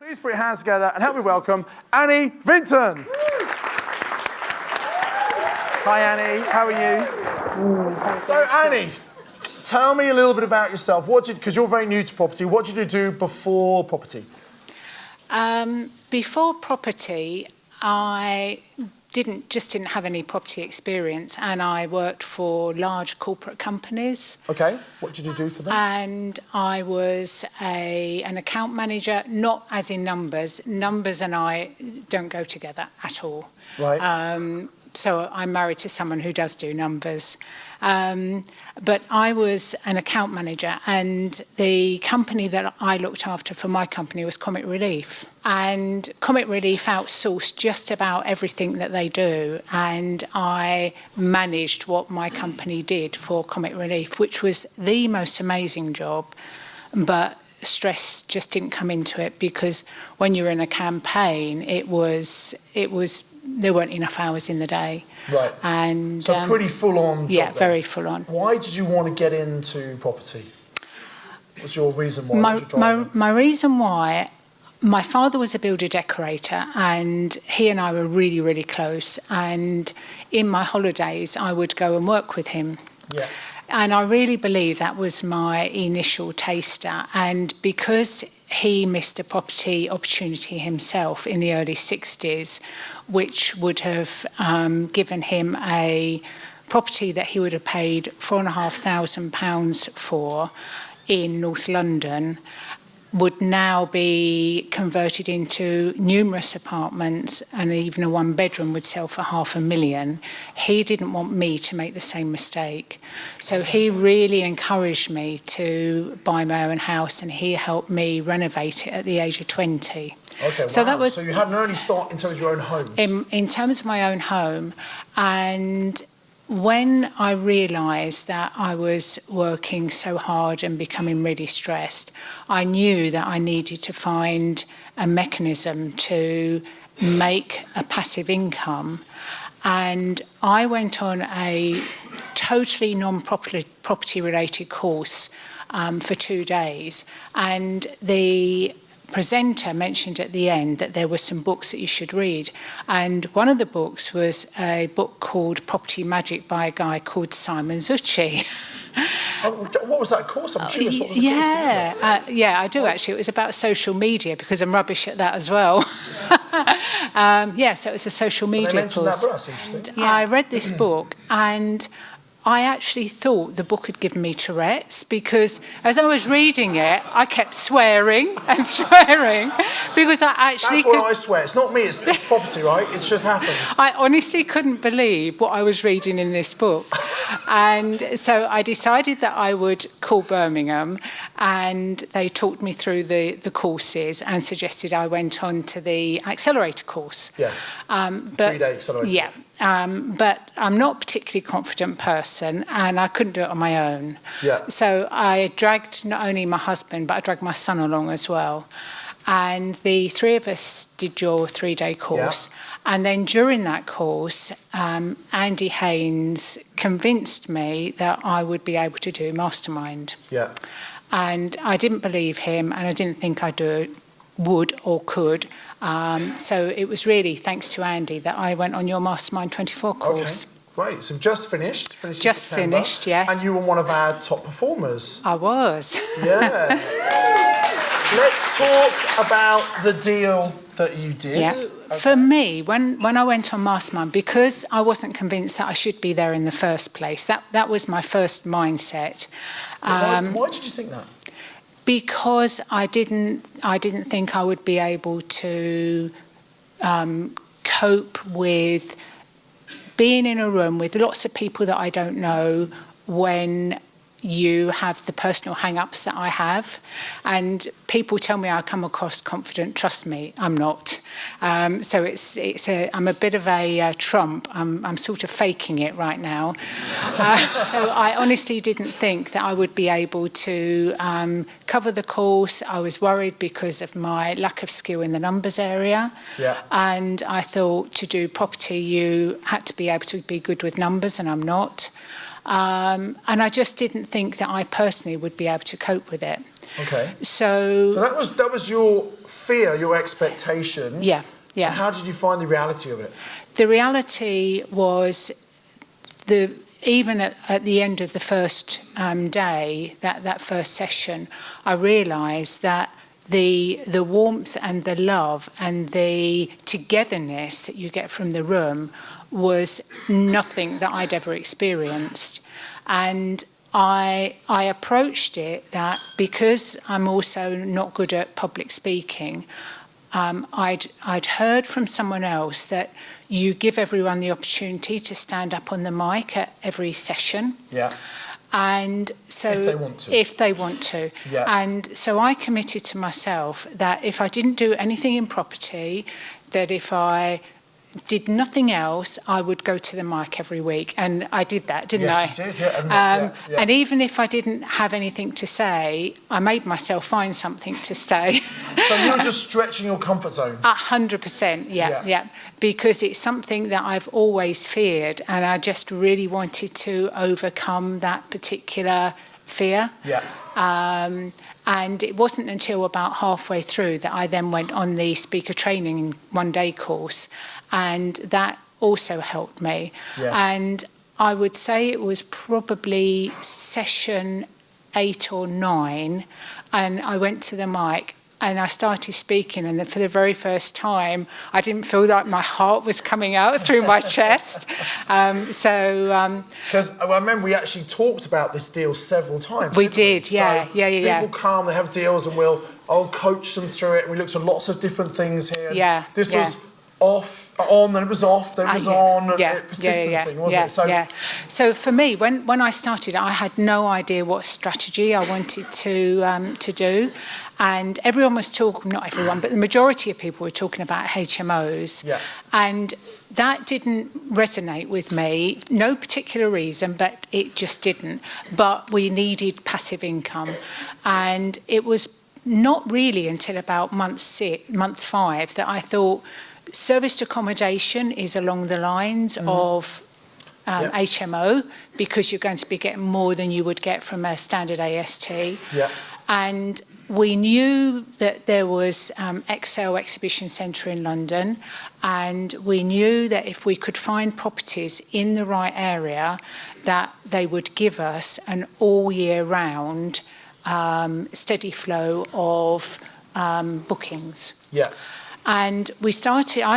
Please put your hands together and help me welcome Annie Vinton. Hi Annie, how are you? So Annie, tell me a little bit about yourself. Because you're very new to property, what did you do before property? Before property, I didn't have any property experience, and I worked for large corporate companies. Okay, what did you do for them? And I was an account manager, not as in numbers. Numbers and I don't go together at all. Right. So I'm married to someone who does do numbers. But I was an account manager, and the company that I looked after for my company was Comic Relief. And Comic Relief outsourced just about everything that they do. And I managed what my company did for Comic Relief, which was the most amazing job. But stress just didn't come into it, because when you're in a campaign, there weren't enough hours in the day. Right. And so pretty full-on job. Yeah, then. very full-on. Why did you want to get into property? What's your reason why? My reason why, my father was a builder decorator, and he and I were really, really close. And in my holidays, I would go and work with him. Yeah. And I really believe that was my initial taster. And because he missed a property opportunity himself in the early 60s, which would have given him a property that he would have paid £4,500 for in North London, would now be converted into numerous apartments, and even a one-bedroom would sell for £500,000. He didn't want me to make the same mistake. So he really encouraged me to buy my own house, and he helped me renovate it at the age of 20. Okay, so wow. That was, so you had an early start in terms of your own homes? In terms of my own home. And when I realised that I was working so hard and becoming really stressed, I knew that I needed to find a mechanism to make a passive income. And I went on a totally non-property related course for 2 days. And the presenter mentioned at the end that there were some books that you should read, and one of the books was a book called Property Magic by a guy called Simon Zutshi. What was that course? I'm curious. What was the course? Yeah, I do actually. It was about social media, because I'm rubbish at that as well. So it was a social media they mentioned course. That, but that's interesting. Yeah. I read this book, and I actually thought the book had given me Tourette's, because as I was reading it, I kept swearing and swearing, because I actually That's why I swear. It's not me, it's property, right? It just happens. I honestly couldn't believe what I was reading in this book. And so I decided that I would call Birmingham, and they talked me through the courses and suggested I went on to the accelerator course. Yeah, 3-day accelerator. Yeah. But I'm not a particularly confident person, and I couldn't do it on my own. Yeah. So I dragged not only my husband, but I dragged my son along as well. And the three of us did your 3-day course. Yeah. And then during that course, Andy Haynes convinced me that I would be able to do Mastermind. Yeah. And I didn't believe him, and I didn't think I would or could. So it was really thanks to Andy that I went on your Mastermind 24 course. Okay, great. So just finished Just September, finished, yes. And you were one of our top performers. I was. Yeah. Let's talk about the deal that you did. Yeah. Okay. For me, when I went on Mastermind, because I wasn't convinced that I should be there in the first place, that was my first mindset. Why did you think that? Because I didn't think I would be able to cope with being in a room with lots of people that I don't know when you have the personal hang-ups that I have. And people tell me I come across confident. Trust me, I'm not. So I'm a bit of a trump. I'm sort of faking it right now. So I honestly didn't think that I would be able to cover the course. I was worried because of my lack of skill in the numbers area. Yeah. And I thought to do property, you had to be able to be good with numbers, and I'm not. And I just didn't think that I personally would be able to cope with it. Okay. So that was your fear, your expectation. Yeah. And how did you find the reality of it? The reality was even at the end of the first day, that first session, I realised that the warmth and the love and the togetherness that you get from the room was nothing that I'd ever experienced. And I approached it that because I'm also not good at public speaking, I'd heard from someone else that you give everyone the opportunity to stand up on the mic at every session. Yeah. And so if they want to. Yeah. And so I committed to myself that if I didn't do anything in property, that if I did nothing else, I would go to the mic every week. And I did that, didn't I? Yes, you did, yeah. And even if I didn't have anything to say, I made myself find something to say. So you're just stretching your comfort zone? 100%, yeah. Because it's something that I've always feared, and I just really wanted to overcome that particular fear. Yeah. And it wasn't until about halfway through that I then went on the speaker training one-day course, and that also helped me. Yes. And I would say it was probably session 8 or 9, and I went to the mic and I started speaking, and then for the very first time, I didn't feel like my heart was coming out through my chest. Because I remember we actually talked about this deal several times. We did, yeah. People come, they have deals, and I'll coach them through it. We looked at lots of different things here. Yeah. This was on, then it was off, then it was on, and a persistence thing, wasn't it? So for me, when I started, I had no idea what strategy I wanted to do. And everyone was talking, not everyone, but the majority of people were talking about HMOs. Yeah. And that didn't resonate with me, no particular reason, but it just didn't. But we needed passive income. And it was not really until about month 5 that I thought serviced accommodation is along the lines of HMO, because you're going to be getting more than you would get from a standard AST. Yeah. And we knew that there was Excel Exhibition Centre in London, and we knew that if we could find properties in the right area, that they would give us an all year round steady flow of bookings. Yeah. And I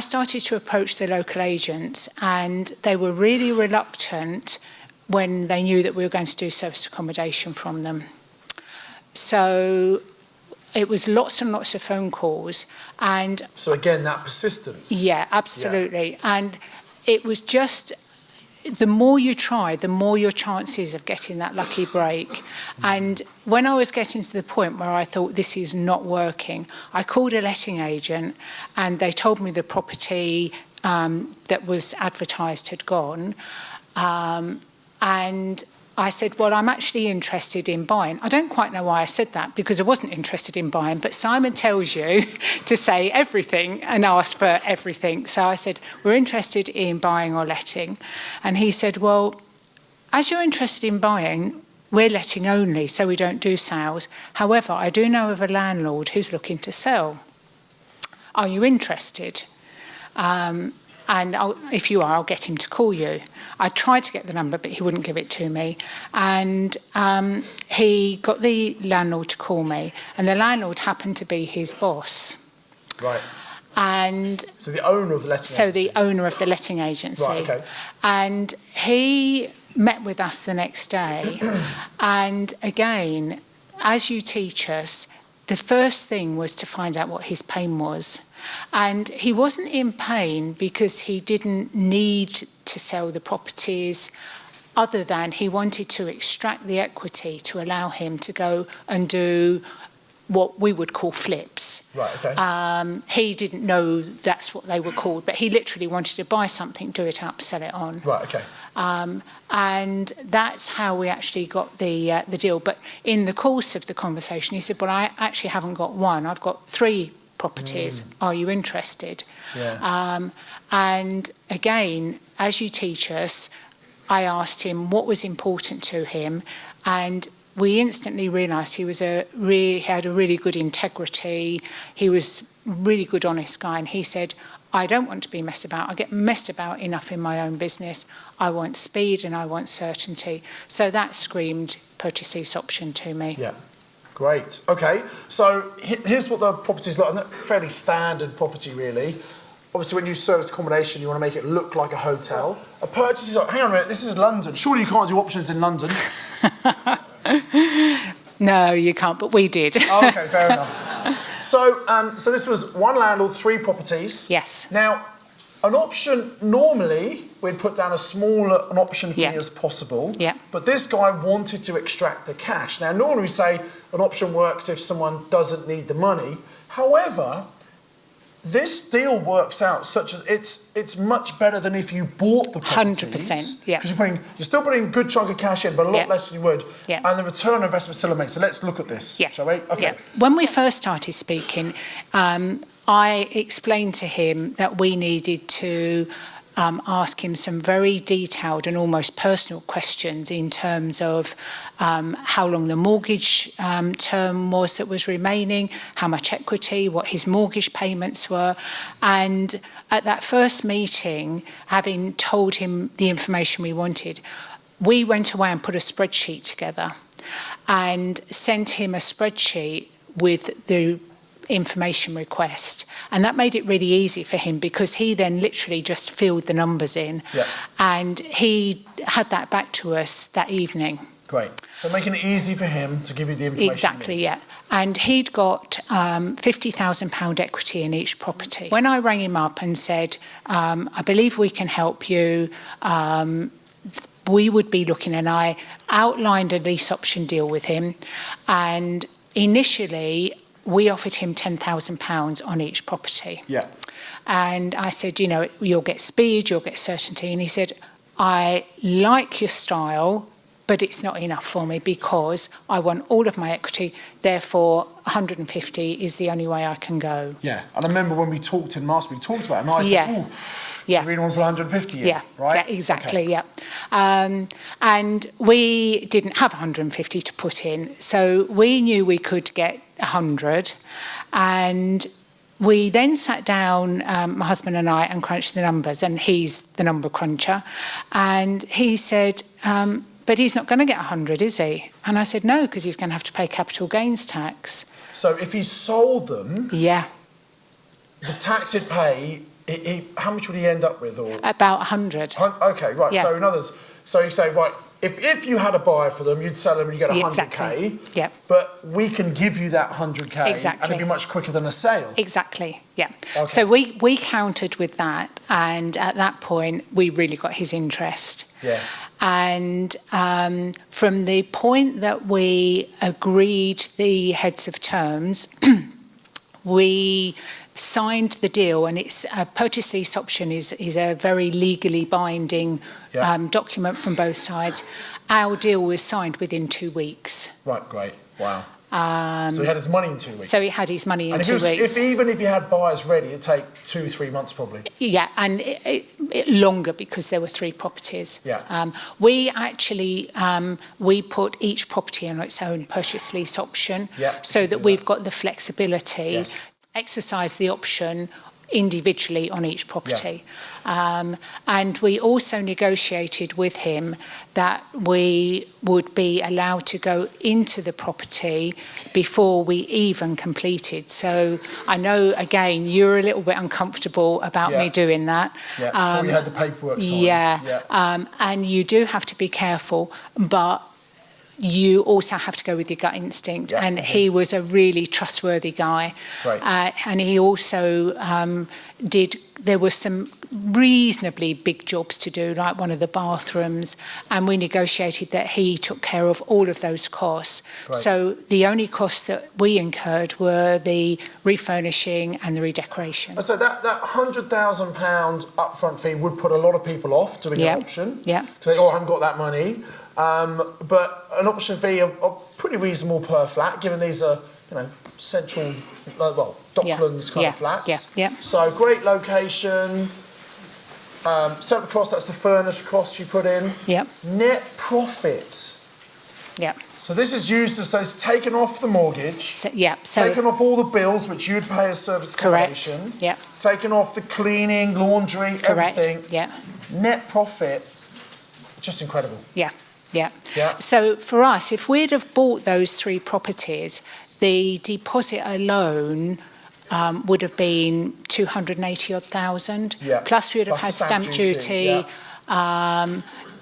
started to approach the local agents, and they were really reluctant when they knew that we were going to do service accommodation from them. So it was lots and lots of phone calls. And so again, that persistence. Yeah, absolutely. Yeah. And it was just, the more you try, the more your chances of getting that lucky break. And when I was getting to the point where I thought this is not working, I called a letting agent, and they told me the property that was advertised had gone. And I said, well, I'm actually interested in buying. I don't quite know why I said that, because I wasn't interested in buying, but Simon tells you to say everything and ask for everything. So I said, we're interested in buying or letting. And he said, well, as you're interested in buying, we're letting only, so we don't do sales. However, I do know of a landlord who's looking to sell. Are you interested? And if you are, I'll get him to call you. I tried to get the number, but he wouldn't give it to me. And he got the landlord to call me, and the landlord happened to be his boss. Right. And so the owner of the letting agency. So the owner of the letting agency. Right, okay. And he met with us the next day. And again, as you teach us, the first thing was to find out what his pain was. And he wasn't in pain because he didn't need to sell the properties, other than he wanted to extract the equity to allow him to go and do what we would call flips. Right, okay. He didn't know that's what they were called, but he literally wanted to buy something, do it up, sell it on. Right, okay. And that's how we actually got the deal. But in the course of the conversation, he said, well, I actually haven't got one, I've got 3 properties. Are you interested? Yeah. And again, as you teach us, I asked him what was important to him, and we instantly realised he had a really good integrity. He was a really good, honest guy, and he said, I don't want to be messed about. I get messed about enough in my own business. I want speed and I want certainty. So that screamed purchase lease option to me. Yeah, great. Okay, so here's what the property's like. Fairly standard property, really. Obviously, when you service accommodation, you want to make it look like a hotel. A purchase is like, hang on a minute, this is London. Surely you can't do options in London. No, you can't, but we did. Oh, okay, fair enough. So this was one landlord, 3 properties. Yes. Now, an option, normally, we'd put down as small an option fee as possible. Yeah. But this guy wanted to extract the cash. Now, normally we say an option works if someone doesn't need the money. However, this deal works out such as it's much better than if you bought the properties. 100%, yeah. Because you're still putting a good chunk of cash in, but a lot less than you would. Yeah. And the return on investment still amazing. So let's look at this, shall we? Okay. Yeah. When we first started speaking, I explained to him that we needed to ask him some very detailed and almost personal questions in terms of how long the mortgage term was that was remaining, how much equity, what his mortgage payments were. And at that first meeting, having told him the information we wanted, we went away and put a spreadsheet together and sent him a spreadsheet with the information request, and that made it really easy for him because he then literally just filled the numbers in, and he had that back to us that evening. Great. So making it easy for him to give you the information. Exactly, yeah. And he'd got £50,000 equity in each property. When I rang him up and said, I believe we can help you, we would be looking, and I outlined a lease option deal with him, and initially we offered him £10,000 on each property. Yeah. And I said, you know, you'll get speed, you'll get certainty. And he said, I like your style, but it's not enough for me because I want all of my equity. Therefore, 150 is the only way I can go. Yeah. And I remember when we talked in Mastermind, we talked about it, and I said, do you really want to put 150 in? Yeah. Right? Yeah, exactly, yeah. And we didn't have 150 to put in. So we knew we could get 100. And we then sat down, my husband and I, and crunched the numbers, and he's the number cruncher. And he said, but he's not going to get 100, is he? And I said, no, because he's going to have to pay capital gains tax. So if he sold them, the tax he'd pay, how much would he end up with? Or about 100. Okay, right. Yeah. So in others, so you say, right, if you had a buyer for them, you'd sell them and you get 100k. Exactly. Yeah. But we can give you that 100k, exactly, and it'd be much quicker than a sale. Exactly. Yeah. Okay. So we countered with that, and at that point, we really got his interest. Yeah. And from the point that we agreed the heads of terms, we signed the deal, and it's a purchase lease option is a very legally binding document from both sides. Our deal was signed within 2 weeks. Right, great, wow. So he had his money in 2 weeks. So he had his money in 2 weeks. Even if he had buyers ready, it'd take 2-3 months probably. Yeah, and it longer because there were 3 properties. Yeah. We actually we put each property on its own purchase lease option, so that we've got the flexibility, exercise the option individually on each property. And we also negotiated with him that we would be allowed to go into the property before we even completed. So I know, again, you're a little bit uncomfortable about me doing that. Yeah, before you had the paperwork signed. Yeah. And you do have to be careful, but you also have to go with your gut instinct. And he was a really trustworthy guy. Right. And he also there were some reasonably big jobs to do, like one of the bathrooms, and we negotiated that he took care of all of those costs. Right. So the only costs that we incurred were the refurnishing and the redecoration. So that £100,000 upfront fee would put a lot of people off doing an option. Yeah. Because they, I haven't got that money. But an option fee are pretty reasonable per flat, given these are, central, Docklands kind of flats. Yeah. So great location. separate cost, that's the furnace cost you put in. Yep. Net profit. Yep. So this is used as it's taken off the mortgage, So taken off all the bills which you'd pay as service accommodation, correct. Yep. taken off the cleaning, laundry, Correct. everything. Yeah. Net profit, just incredible. Yeah. Yeah. Yeah. So for us, if we'd have bought those 3 properties, the deposit alone would have been 280,000. Yeah. Plus we would have Plus had the stamp duty.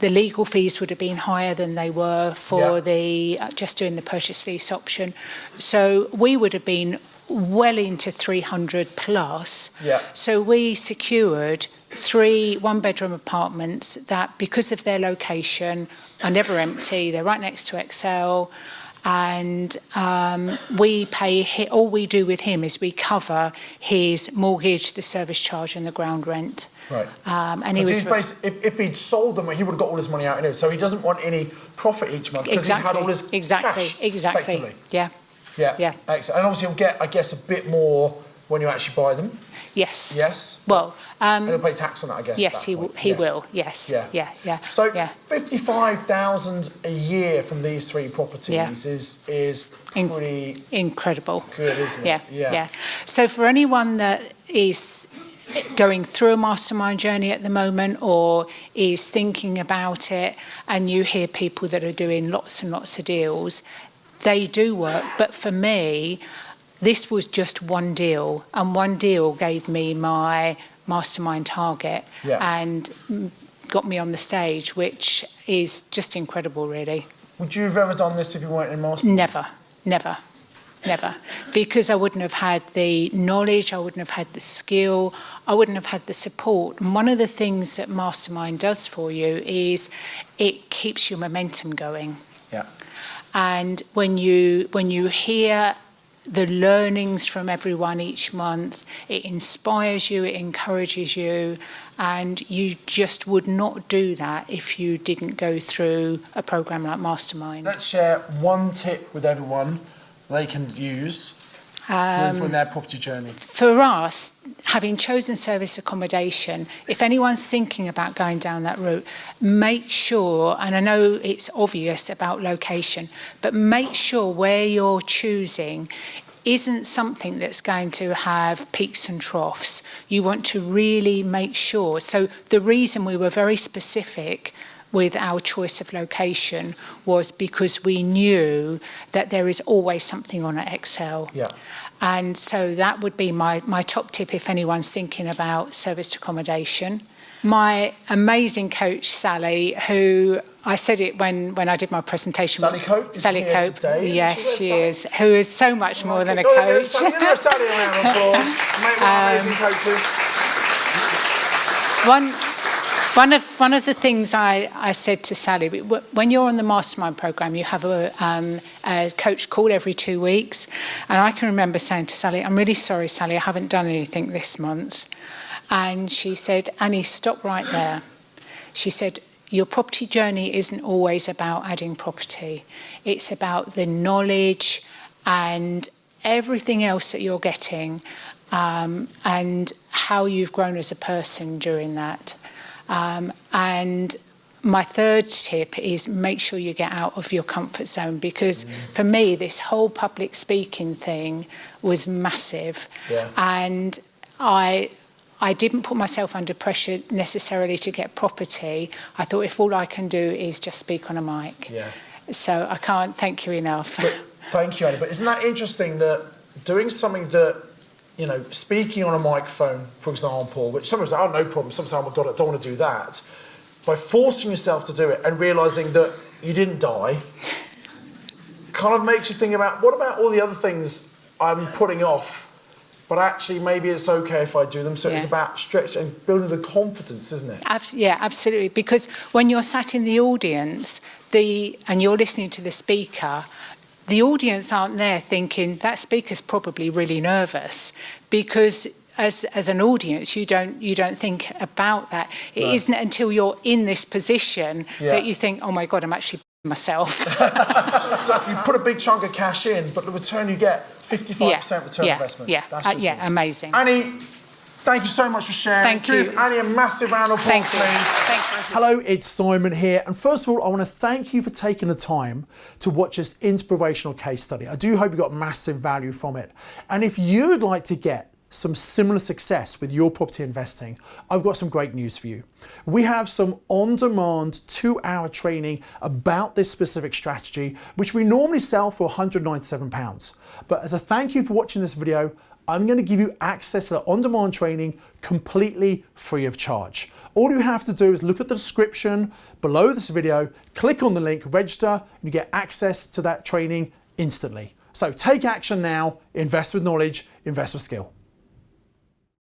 The legal fees would have been higher than they were for the just doing the purchase lease option. So we would have been well into 300 plus. Yeah. So we secured 3 one-bedroom apartments that, because of their location, are never empty. They're right next to Excel. And we pay, all we do with him is we cover his mortgage, the service charge and the ground rent. Right. And he was if he'd sold them, he would have got all his money out anyway. So he doesn't want any profit each month because he's had all his cash, effectively. Yeah. Yeah. Yeah. Excellent. And obviously he'll get, I guess, a bit more when you actually buy them. Yes. Yes. Well, and he'll pay tax on that, I guess. yes, he will. Yes. Yeah. Yeah. Yeah. So yeah. 55,000 a year from these 3 properties is pretty incredible. good, isn't it? Yeah. So for anyone that is going through a mastermind journey at the moment or is thinking about it, and you hear people that are doing lots and lots of deals, they do work. But for me, this was just one deal, and one deal gave me my mastermind target and got me on the stage, which is just incredible, really. Would you have ever done this if you weren't in mastermind? Never. Because I wouldn't have had the knowledge, I wouldn't have had the skill, I wouldn't have had the support. And one of the things that Mastermind does for you is it keeps your momentum going. Yeah. And when you hear the learnings from everyone each month, it inspires you, it encourages you, and you just would not do that if you didn't go through a program like Mastermind. Let's share one tip with everyone they can use from their property journey. For us, having chosen service accommodation, if anyone's thinking about going down that route, make sure, and I know it's obvious about location, but make sure where you're choosing isn't something that's going to have peaks and troughs. You want to really make sure. So the reason we were very specific with our choice of location was because we knew that there is always something on at Excel. Yeah. And so that would be my top tip if anyone's thinking about serviced accommodation. My amazing coach, Sally, who I said it when I did my presentation. Sally Cope is here Cope, today. Yes, she is, who is so much more than a Give coach. Sally a round of applause. Make one amazing coaches. One of the things I said to Sally, when you're on the Mastermind program, you have a coach call every 2 weeks. And I can remember saying to Sally, I'm really sorry, Sally, I haven't done anything this month. And she said, Annie, stop right there. She said, your property journey isn't always about adding property. It's about the knowledge and everything else that you're getting and how you've grown as a person during that. And my third tip is make sure you get out of your comfort zone, because for me, this whole public speaking thing was massive. Yeah. And I didn't put myself under pressure necessarily to get property. I thought if all I can do is just speak on a mic. Yeah. So I can't thank you enough. But, thank you, Annie. But isn't that interesting that doing something that, you know, speaking on a microphone, for example, which sometimes, oh, no problem, sometimes, oh my God, I don't want to do that. By forcing yourself to do it and realising that you didn't die, kind of makes you think about, what about all the other things I'm putting off? But actually, maybe it's okay if I do them. So it's about stretch and building the confidence, isn't it? Yeah, absolutely. Because when you're sat in the audience and you're listening to the speaker, the audience aren't there thinking that speaker's probably really nervous, because as an audience you don't think about that. It isn't until you're in this position that you think, oh my God, I'm actually myself. You put a big chunk of cash in, but the return you get 55% return investment. Yeah, That's just awesome. Amazing. Annie, Thank you so much for sharing. Thank you. Give Annie a massive round of applause, Thank you. please. Thank you. Hello, it's Simon here. And first of all, I want to thank you for taking the time to watch this inspirational case study. I do hope you got massive value from it. And if you'd like to get some similar success with your property investing, I've got some great news for you. We have some on-demand 2-hour training about this specific strategy, which we normally sell for £197. But as a thank you for watching this video, I'm going to give you access to the on-demand training completely free of charge. All you have to do is look at the description below this video, click on the link, register, and you get access to that training instantly. So take action now, invest with knowledge, invest with skill.